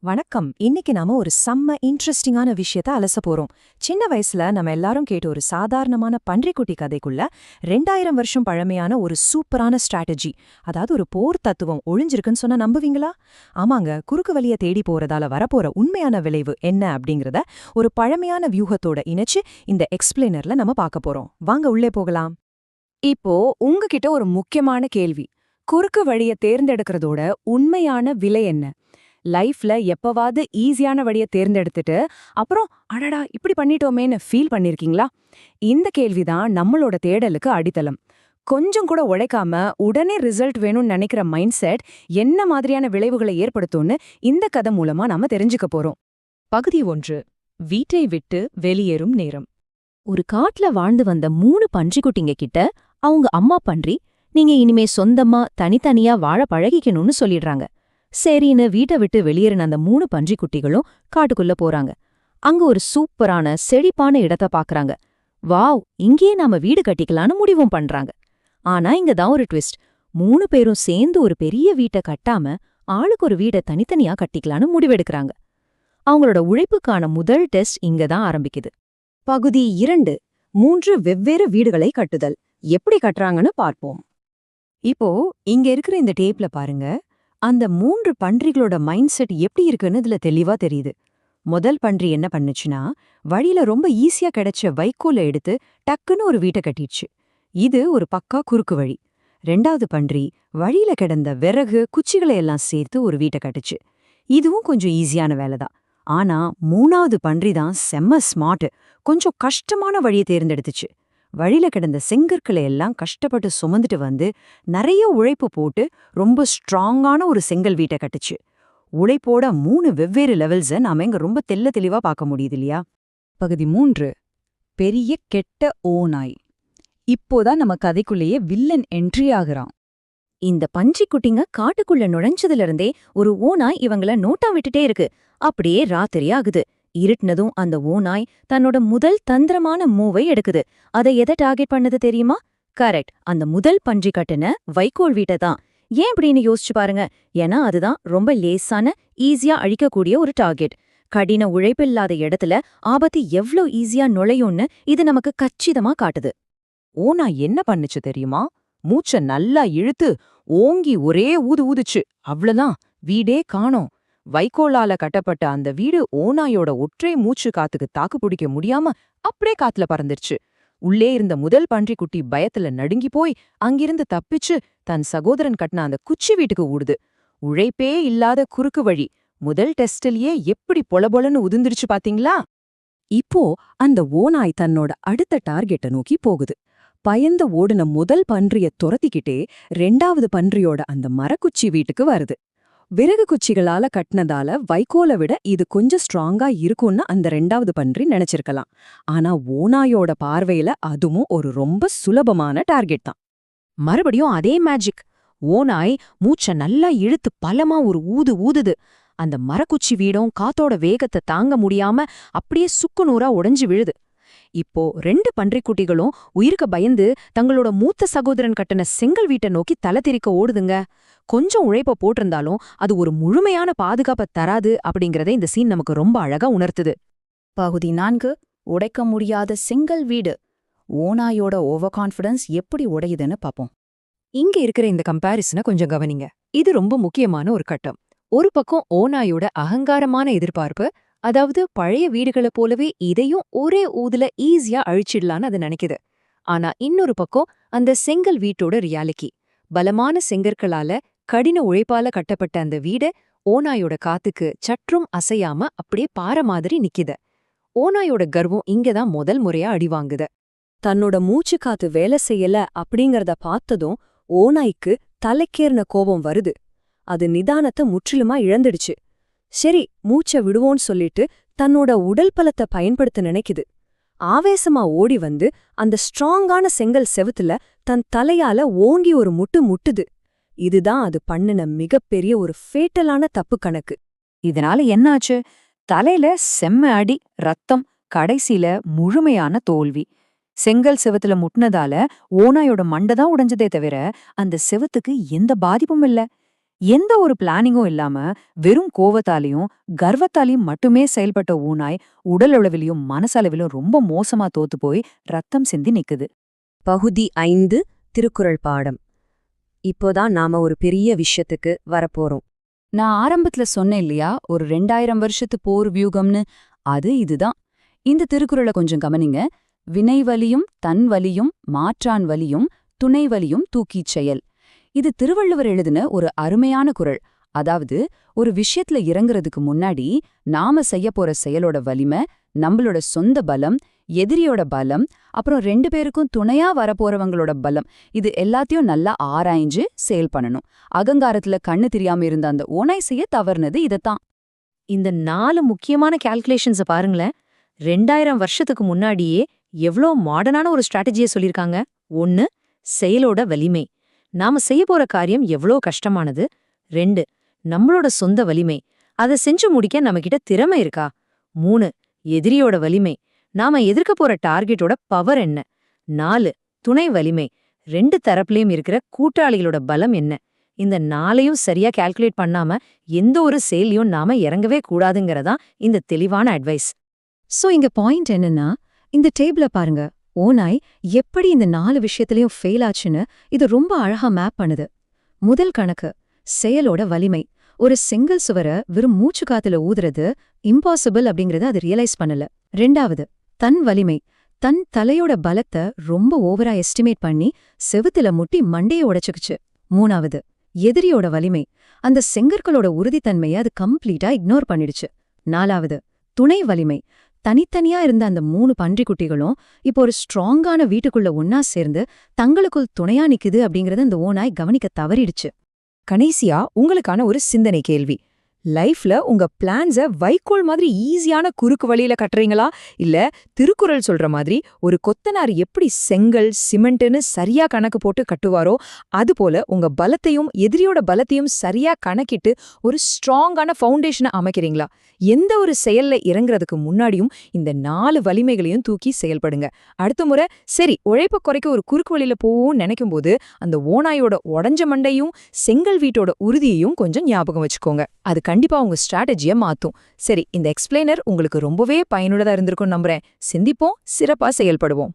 வணக்கம். இன்னைக்கு நாம ஒரு செம்ம இன்ட்ரெஸ்டிங்கான விஷயத்த அலச போறோம். சின்ன வயசுல நம்ம எல்லாரும் கேட்ட ஒரு சாதாரணமான பன்றிக்குட்டி கதைக்குள்ள 2000 வருஷம் பழமையான ஒரு சூப்பரான ஸ்ட்ராட்டஜி, அதாவது ஒரு போர் தத்துவம் ஒளிஞ்சிருக்குன்னு சொன்னா நம்புவீங்களா? ஆமாங்க, குறுக்கு வழிய தேடி போறதால வரப்போற உண்மையான விளைவு என்ன அப்படிங்கறத ஒரு பழமையான வியூகத்தோட இணைச்சு இந்த எக்ஸ்பிளைனர்ல நம்ம பார்க்க போறோம். வாங்க உள்ளே போகலாம். இப்போ உங்ககிட்ட ஒரு முக்கியமான கேள்வி. குறுக்கு வழிய தேர்ந்தெடுக்கிறதோட உண்மையான விலை என்ன? லைஃப்ல எப்பவாவது ஈஸியான வழிய தேர்ந்தெடுத்துட்டு அப்புறம் அடடா இப்படி பண்ணிட்டோமேன்னு ஃபீல் பண்ணிருக்கீங்களா? இந்த கேள்விதான் நம்மளோட தேடலுக்கு அடித்தளம். கொஞ்சம் கூட உழைக்காம உடனே ரிசல்ட் வேணும்னு நினைக்கிற மைண்ட் செட் என்ன மாதிரியான விளைவுகளை ஏற்படுத்தும்னு இந்த கதை மூலமா நாம தெரிஞ்சுக்க போறோம். பகுதி 1. வீட்டை விட்டு வெளியேறும் நேரம். ஒரு காட்டுல வாழ்ந்து வந்த 3 பன்றிக்குட்டிங்க கிட்ட அவங்க அம்மா பன்றி, நீங்க இனிமே சொந்தமா தனித்தனியா வாழ பழகிக்கணும்னு சொல்லிடுறாங்க. சரின்னு வீட்டை விட்டு வெளியேறின அந்த 3 பன்றிக்குட்டிகளும் காட்டுக்குள்ள போறாங்க. அங்க ஒரு சூப்பரான செழிப்பான இடத்த பாக்குறாங்க. வாவ், இங்கேயே நாம வீடு கட்டிக்கலான்னு முடிவும் பண்றாங்க. ஆனா இங்கதான் ஒரு ட்விஸ்ட். 3 பேரும் சேர்ந்து ஒரு பெரிய வீட்டை கட்டாம ஆளுக்கு ஒரு வீடை தனித்தனியா கட்டிக்கலான்னு முடிவெடுக்கறாங்க. அவங்களோட உழைப்புக்கான முதல் டெஸ்ட் இங்கதான் ஆரம்பிக்குது. பகுதி 2. 3 வெவ்வேறு வீடுகளை கட்டுதல். எப்படி கட்டுறாங்கன்னு பார்ப்போம். இப்போ இங்க இருக்கிற இந்த டேப்ல பாருங்க, அந்த 3 பன்றிகளோட மைண்ட் செட் எப்படி இருக்குன்னு இதுல தெளிவா தெரியுது. முதல் பன்றி என்ன பண்ணுச்சுன்னா, வழியில ரொம்ப ஈஸியா கிடைச்ச வைக்கோலை எடுத்து டக்குன்னு ஒரு வீட்டை கட்டிடுச்சு. இது ஒரு பக்கா குறுக்கு வழி. 2வது பன்றி வழியில கிடந்த விறகு குச்சிகளை எல்லாம் சேர்த்து ஒரு வீட்டை கட்டுச்சு. இதுவும் கொஞ்சம் ஈஸியான வேலைதான். ஆனா 3வது பன்றி தான் செம்ம ஸ்மார்ட். கொஞ்சம் கஷ்டமான வழியை தேர்ந்தெடுத்துச்சு. வழியில கிடந்த செங்கற்களை எல்லாம் கஷ்டப்பட்டு சுமந்துட்டு வந்து நிறைய உழைப்பு போட்டு ரொம்ப ஸ்ட்ராங்கான ஒரு செங்கல் வீட்டை கட்டுச்சு. உழைப்போட 3 வெவ்வேறு லெவல்ஸை நாம இங்க ரொம்ப தெளிவா பார்க்க முடியுது இல்லையா? பகுதி 3. பெரிய கெட்ட ஓநாய். இப்போதான் நம்ம கதைக்குள்ளேயே வில்லன் என்ட்ரி ஆகுறான். இந்த பன்றிக்குட்டிங்க காட்டுக்குள்ள நுழைஞ்சதுல இருந்தே ஒரு ஓநாய் இவங்கள நோட்டா விட்டுட்டே இருக்கு. அப்படியே ராத்திரி ஆகுது. இருட்டுனதும் அந்த ஓநாய் தன்னோட முதல் தந்திரமான மூவை எடுக்குது. அதை எதை டார்கெட் பண்ணது தெரியுமா? கரெக்ட், அந்த முதல் பன்றி கட்டுன வைக்கோல் வீட்டை தான். ஏன் இப்படின்னு யோசிச்சு பாருங்க. ஏன்னா அதுதான் ரொம்ப லேசான, ஈஸியா அழிக்கக்கூடிய ஒரு டார்கெட். கடின உழைப்பில்லாத இடத்துல ஆபத்து எவ்ளோ ஈஸியா நுழையும்னு இது நமக்கு கச்சிதமா காட்டுது. ஓநாய் என்ன பண்ணுச்சு தெரியுமா? மூச்ச நல்லா இழுத்து ஓங்கி ஒரே ஊது ஊதுச்சு. அவ்வளவுதான், வீடே காணோம். வைக்கோலால கட்டப்பட்ட அந்த வீடு ஓநாயோட ஒற்றை மூச்சு காத்துக்கு தாக்கு பிடிக்க முடியாம அப்படியே காத்துல பறந்துருச்சு. உள்ளே இருந்த முதல் பன்றிக்குட்டி பயத்துல நடுங்கி போய் அங்கிருந்து தப்பிச்சு தன் சகோதரன் கட்டின அந்த குச்சி வீட்டுக்கு ஓடுது. உழைப்பே இல்லாத குறுக்கு வழி முதல் டெஸ்டிலேயே எப்படி பொலபொலன்னு உதிர்ந்துருச்சு பாத்தீங்களா? இப்போ அந்த ஓநாய் தன்னோட அடுத்த டார்கெட்டை நோக்கி போகுது. பயந்து ஓடுன முதல் பன்றிய துரத்திக்கிட்டே 2வது பன்றியோட அந்த மரக்குச்சி வீட்டுக்கு வருது. விறகு குச்சிகளால கட்டினதால வைக்கோலை விட இது கொஞ்சம் ஸ்ட்ராங்கா இருக்கும்னு அந்த 2வது பன்றி நினைச்சிருக்கலாம். ஆனா ஓநாயோட பார்வையில அதுவும் ஒரு ரொம்ப சுலபமான டார்கெட் தான். மறுபடியும் அதே மேஜிக். ஓநாய் மூச்ச நல்லா இழுத்து பலமா ஒரு ஊது ஊதுது. அந்த மரக்குச்சி வீடும் காத்தோட வேகத்தை தாங்க முடியாம அப்படியே சுக்குநூறா உடைஞ்சு விழுது. இப்போ 2 பன்றிக்குட்டிகளும் உயிருக்கு பயந்து தங்களோட மூத்த சகோதரன் கட்டின செங்கல் வீட்டை நோக்கி தலை திரிக்க ஓடுதுங்க. கொஞ்சம் உழைப்ப போட்டிருந்தாலும் அது ஒரு முழுமையான பாதுகாப்பை தராது அப்படிங்கறத இந்த சீன் நமக்கு ரொம்ப அழகா உணர்த்துது. பகுதி 4. உடைக்க முடியாத செங்கல் வீடு. ஓநாயோட ஓவர் கான்ஃபிடன்ஸ் எப்படி உடையுதுன்னு பாப்போம். இங்க இருக்கிற இந்த கம்பாரிசனை கொஞ்சம் கவனிங்க. இது ரொம்ப முக்கியமான ஒரு கட்டம். ஒரு பக்கம் ஓநாயோட அகங்காரமான எதிர்பார்ப்பு, அதாவது பழைய வீடுகளை போலவே இதையும் ஒரே ஊதுல ஈஸியா அழிச்சிடலான்னு அது நினைக்குது. ஆனா இன்னொரு பக்கம் அந்த செங்கல் வீட்டோட ரியாலிட்டி. பலமான செங்கற்களால கடின உழைப்பால கட்டப்பட்ட அந்த வீடு ஓநாயோட காத்துக்கு சற்றும் அசையாம அப்படியே பாறை மாதிரி நிக்குது. ஓநாயோட கர்வம் இங்கதான் முதல் முறையா அடிவாங்குது. தன்னோட மூச்சு காத்து வேலை செய்யல அப்படிங்கறத பார்த்ததும் ஓநாய்க்கு தலைக்கேறின கோபம் வருது. அது நிதானத்தை முற்றிலுமா இழந்துடுச்சு. சரி, மூச்ச விடுவோன்னு சொல்லிட்டு தன்னோட உடல் பலத்தை பயன்படுத்த நினைக்குது. ஆவேசமா ஓடி வந்து அந்த ஸ்ட்ராங்கான செங்கல் செவுத்துல தன் தலையால ஓங்கி ஒரு முட்டு முட்டுது. இதுதான் அது பண்ணுன மிகப்பெரிய ஒரு ஃபேட்டலான தப்பு கணக்கு. இதனால என்னாச்சு? தலையில செம்ம அடி, ரத்தம், கடைசியில முழுமையான தோல்வி. செங்கல் செவுத்துல முட்டினதால ஓநாயோட மண்டைதான் உடைஞ்சதே தவிர அந்த செவுத்துக்கு எந்த பாதிப்பும் இல்ல. எந்த ஒரு பிளானிங்கும் இல்லாம வெறும் கோவத்தாலையும் கர்வத்தாலையும் மட்டுமே செயல்பட்ட ஓநாய் உடல் அளவிலும் மனசளவிலும் ரொம்ப மோசமா தோத்து போய் ரத்தம் சிந்தி நிக்குது. பகுதி 5 திருக்குறள் பாடம். இப்போதான் நாம ஒரு பெரிய விஷயத்துக்கு வரப்போறோம். நான் ஆரம்பத்துல சொன்னேன் இல்லையா, ஒரு 2000 வருஷத்து போர் வியூகம்னு. அது இதுதான். இந்த திருக்குறளை கொஞ்சம் கவனிங்க. வினை வலியும் தன் வலியும் மாற்றான் வலியும் துணை வலியும் தூக்கிச் செயல். இது திருவள்ளுவர் எழுதின ஒரு அருமையான குறள். அதாவது, ஒரு விஷயத்துல இறங்குறதுக்கு முன்னாடி நாம செய்ய போற செயலோட வலிமை, நம்மளோட சொந்த பலம், எதிரியோட பலம், அப்புறம் 2 பேருக்கும் துணையா வரப்போறவங்களோட பலம், இது எல்லாத்தையும் நல்லா ஆராய்ஞ்சு செயல் பண்ணணும். அகங்காரத்துல கண்ணு தெரியாம இருந்த அந்த ஓநாய் செய்ய தவறுனது இதத்தான். இந்த 4 முக்கியமான கால்குலேஷன்ஸ பாருங்களேன். 2000 வருஷத்துக்கு முன்னாடியே எவ்ளோ மாடர்னான ஒரு ஸ்ட்ராட்டஜியை சொல்லிருக்காங்க. 1. செயலோட வலிமை. நாம செய்ய போற காரியம் எவ்ளோ கஷ்டமானது. 2. நம்மளோட சொந்த வலிமை. அதை செஞ்சு முடிக்க நம்மகிட்ட திறமை இருக்கா. 3. எதிரியோட வலிமை. நாம எதிர்க்க போற டார்கெட்டோட பவர் என்ன. 4. துணை வலிமை. 2 தரப்புலயும் இருக்கிற கூட்டாளிகளோட பலம் என்ன. இந்த 4ஐயும் சரியா கால்குலேட் பண்ணாம எந்த ஒரு செயலையும் நாம இறங்கவே கூடாதுங்கிறதா இந்த தெளிவான அட்வைஸ். சோ இங்க பாயிண்ட் என்னன்னா, இந்த டேபிள பாருங்க. ஓநாய் எப்படி இந்த 4 விஷயத்திலயும் ஃபெயில் ஆச்சுன்னு இது ரொம்ப அழகா மேப் பண்ணுது. முதல் கணக்கு, செயலோட வலிமை. ஒரு செங்கல் சுவர வெறும் மூச்சு காத்துல ஊதுறது இம்பாசிபிள் அப்படிங்கறத அது ரியலைஸ் பண்ணல. 2வது, தன் வலிமை. தன் தலையோட பலத்தை ரொம்ப ஓவரா எஸ்டிமேட் பண்ணி செவுத்துல முட்டி மண்டையை உடைச்சுக்குச்சு. 3வது, எதிரியோட வலிமை. அந்த செங்கற்களோட உறுதித்தன்மையை அது கம்ப்ளீட்டா இக்னோர் பண்ணிடுச்சு. 4வது, துணை வலிமை. தனித்தனியா இருந்த அந்த 3 பன்றிக்குட்டிகளும் இப்போ ஒரு ஸ்ட்ராங்கான வீட்டுக்குள்ள ஒன்னா சேர்ந்து தங்களுக்குள் துணையா நிக்குது அப்படிங்கறத இந்த ஓநாய் கவனிக்க தவறிடுச்சு. கடைசியா உங்களுக்கான ஒரு சிந்தனை கேள்வி. லைஃப்ல உங்க பிளான்ஸ வைக்கோல் மாதிரி ஈஸியான குறுக்கு வழியில கட்டுறீங்களா, இல்ல திருக்குறள் சொல்ற மாதிரி ஒரு கொத்தனார் எப்படி செங்கல் சிமெண்ட்னு சரியா கணக்கு போட்டு கட்டுவாரோ அதுபோல உங்க பலத்தையும் எதிரியோட பலத்தையும் சரியா கணக்கிட்டு ஒரு ஸ்ட்ராங்கான ஃபவுண்டேஷனை அமைக்கிறீங்களா? எந்த ஒரு செயல்ல இறங்குறதுக்கு முன்னாடியும் இந்த 4 வலிமைகளையும் தூக்கி செயல்படுங்க. அடுத்த முறை சரி உழைப்ப குறைக்க ஒரு குறுக்கு வழியில போவோம்னு நினைக்கும் போது அந்த ஓநாயோட உடஞ்ச மண்டையும் செங்கல் வீட்டோட உறுதியையும் கொஞ்சம் ஞாபகம் வச்சுக்கோங்க. அது கண்டிப்பா உங்க ஸ்ட்ராட்டஜியை மாத்தும். சரி, இந்த எக்ஸ்பிளைனர் உங்களுக்கு ரொம்பவே பயனுள்ளதா இருந்திருக்கும் நம்புறேன். சிந்திப்போம், சிறப்பா செயல்படுவோம்.